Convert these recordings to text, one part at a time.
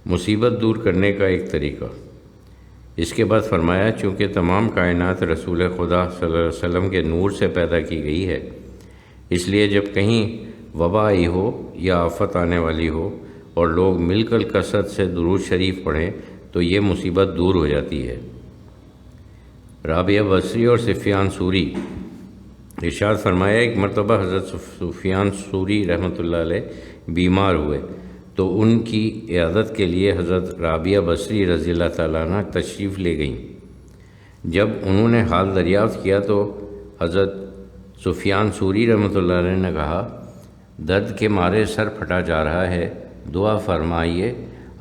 مصیبت دور کرنے کا ایک طریقہ۔ اس کے بعد فرمایا چونکہ تمام کائنات رسول خدا صلی اللہ علیہ وسلم کے نور سے پیدا کی گئی ہے، اس لیے جب کہیں وبا آئی ہو یا آفت آنے والی ہو اور لوگ مل کر کثرت سے درود شریف پڑھیں تو یہ مصیبت دور ہو جاتی ہے۔ رابعہ بصری اور سفیان ثوری ارشاد فرمایا ایک مرتبہ حضرت سفیان ثوری رحمۃ اللہ علیہ بیمار ہوئے تو ان کی عیادت کے لیے حضرت رابعہ بصری رضی اللہ تعالیٰ عنہ تشریف لے گئیں۔ جب انہوں نے حال دریافت کیا تو حضرت سفیان ثوری رحمۃ اللہ علیہ نے کہا درد کے مارے سر پھٹا جا رہا ہے، دعا فرمائیے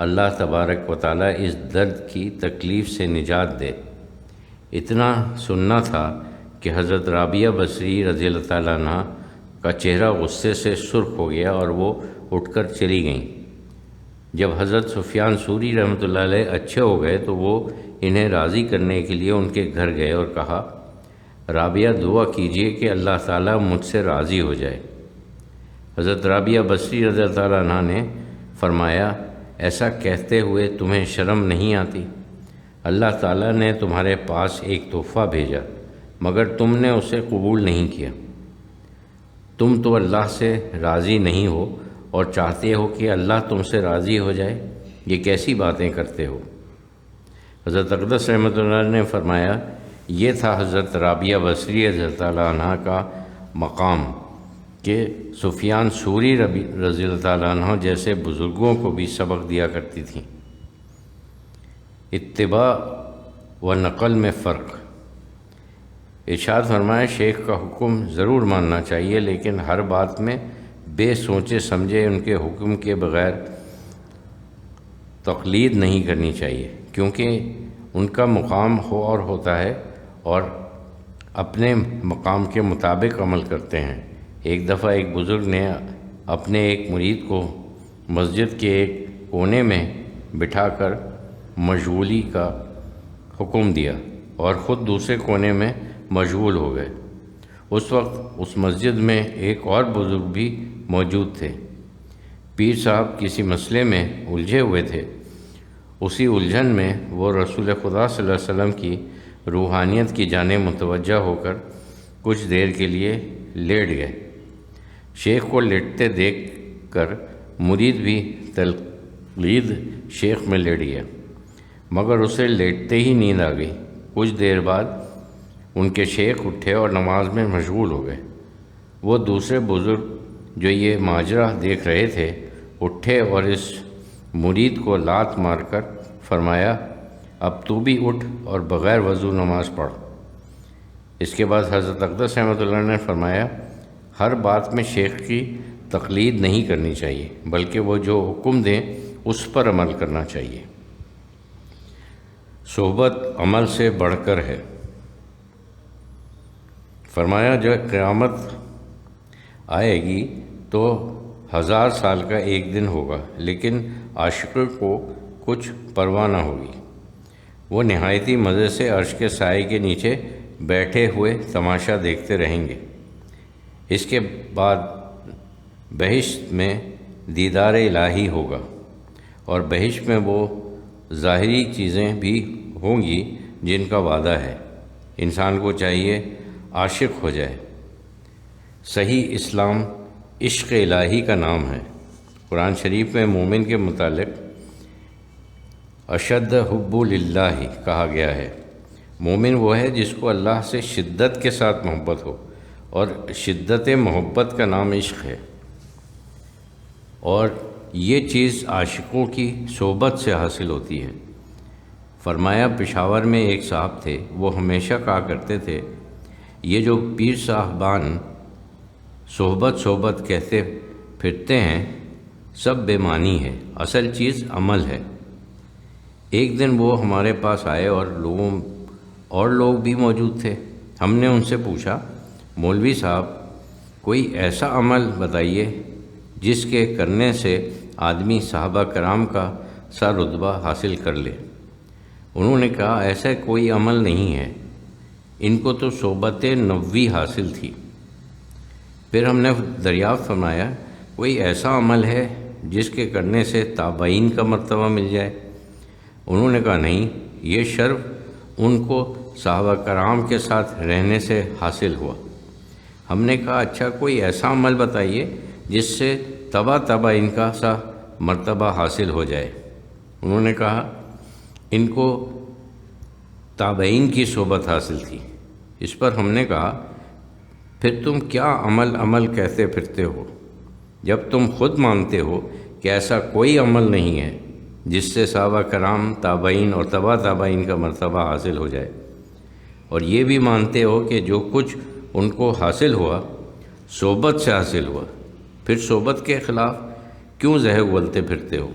اللہ تبارک و تعالیٰ اس درد کی تکلیف سے نجات دے۔ اتنا سننا تھا کہ حضرت رابعہ بصری رضی اللہ تعالیٰ عنہ کا چہرہ غصے سے سرخ ہو گیا اور وہ اٹھ کر چلی گئیں۔ جب حضرت سفیان ثوری رحمۃ اللہ علیہ اچھے ہو گئے تو وہ انہیں راضی کرنے کے لیے ان کے گھر گئے اور کہا رابعہ دعا کیجئے کہ اللہ تعالیٰ مجھ سے راضی ہو جائے۔ حضرت رابعہ بصری رضی اللہ تعالیٰ عنہ نے فرمایا ایسا کہتے ہوئے تمہیں شرم نہیں آتی؟ اللہ تعالیٰ نے تمہارے پاس ایک تحفہ بھیجا مگر تم نے اسے قبول نہیں کیا۔ تم تو اللہ سے راضی نہیں ہو اور چاہتے ہو کہ اللہ تم سے راضی ہو جائے، یہ کیسی باتیں کرتے ہو؟ حضرت اقدس رحمۃ اللہ نے فرمایا یہ تھا حضرت رابعہ بصری رضی اللہ تعالیٰ عنہ کا مقام کہ سفیان ثوری رضی اللہ تعالیٰ عنہ جیسے بزرگوں کو بھی سبق دیا کرتی تھیں۔ اتباع و نقل میں فرق۔ ارشاد فرمایا شیخ کا حکم ضرور ماننا چاہیے لیکن ہر بات میں بے سوچے سمجھے ان کے حکم کے بغیر تقلید نہیں کرنی چاہیے، کیونکہ ان کا مقام ہو اور ہوتا ہے اور اپنے مقام کے مطابق عمل کرتے ہیں۔ ایک دفعہ ایک بزرگ نے اپنے ایک مرید کو مسجد کے ایک کونے میں بٹھا کر مشغولی کا حکم دیا اور خود دوسرے کونے میں مشغول ہو گئے۔ اس وقت اس مسجد میں ایک اور بزرگ بھی موجود تھے۔ پیر صاحب کسی مسئلے میں الجھے ہوئے تھے۔ اسی الجھن میں وہ رسول خدا صلی اللہ علیہ وسلم کی روحانیت کی جانب متوجہ ہو کر کچھ دیر کے لیے لیٹ گئے۔ شیخ کو لیٹتے دیکھ کر مرید بھی تقلید شیخ میں لیٹ گیا مگر اسے لیٹتے ہی نیند آ گئی۔ کچھ دیر بعد ان کے شیخ اٹھے اور نماز میں مشغول ہو گئے۔ وہ دوسرے بزرگ جو یہ ماجرا دیکھ رہے تھے اٹھے اور اس مرید کو لات مار کر فرمایا اب تو بھی اٹھ اور بغیر وضو نماز پڑھ۔ اس کے بعد حضرت اقدس رحمۃ اللہ نے فرمایا ہر بات میں شیخ کی تقلید نہیں کرنی چاہیے بلکہ وہ جو حکم دیں اس پر عمل کرنا چاہیے۔ صحبت عمل سے بڑھ کر ہے۔ فرمایا جب قیامت آئے گی تو 1000 سال کا ایک دن ہوگا لیکن عاشقوں کو کچھ پرواہ نہ ہوگی۔ وہ نہایتی مزے سے عرش کے سائے کے نیچے بیٹھے ہوئے تماشا دیکھتے رہیں گے۔ اس کے بعد بہشت میں دیدار الہی ہوگا اور بہشت میں وہ ظاہری چیزیں بھی ہوں گی جن کا وعدہ ہے۔ انسان کو چاہیے عاشق ہو جائے۔ صحیح اسلام عشق الہی کا نام ہے۔ قرآن شریف میں مومن کے متعلق اشد حب للہ کہا گیا ہے۔ مومن وہ ہے جس کو اللہ سے شدت کے ساتھ محبت ہو اور شدت محبت کا نام عشق ہے، اور یہ چیز عاشقوں کی صحبت سے حاصل ہوتی ہے۔ فرمایا پشاور میں ایک صاحب تھے، وہ ہمیشہ کہا کرتے تھے یہ جو پیر صاحبان صحبت کہتے پھرتے ہیں سب بے معنی ہے، اصل چیز عمل ہے۔ ایک دن وہ ہمارے پاس آئے اور لوگ بھی موجود تھے۔ ہم نے ان سے پوچھا مولوی صاحب کوئی ایسا عمل بتائیے جس کے کرنے سے آدمی صحابہ کرام کا سا رتبہ حاصل کر لے۔ انہوں نے کہا ایسا کوئی عمل نہیں ہے، ان کو تو صحبت نبوی حاصل تھی۔ پھر ہم نے دریافت فرمایا کوئی ایسا عمل ہے جس کے کرنے سے تابعین کا مرتبہ مل جائے؟ انہوں نے کہا نہیں، یہ شرف ان کو صحابہ کرام کے ساتھ رہنے سے حاصل ہوا۔ ہم نے کہا اچھا کوئی ایسا عمل بتائیے جس سے تابعین کا سا مرتبہ حاصل ہو جائے۔ انہوں نے کہا ان کو تابعین کی صحبت حاصل تھی۔ اس پر ہم نے کہا پھر تم کیا عمل کہتے پھرتے ہو، جب تم خود مانتے ہو کہ ایسا کوئی عمل نہیں ہے جس سے صحابہ کرام، تابعین اور تابعین کا مرتبہ حاصل ہو جائے، اور یہ بھی مانتے ہو کہ جو کچھ ان کو حاصل ہوا صحبت سے حاصل ہوا، پھر صحبت کے خلاف کیوں زہر اگلتے پھرتے ہو؟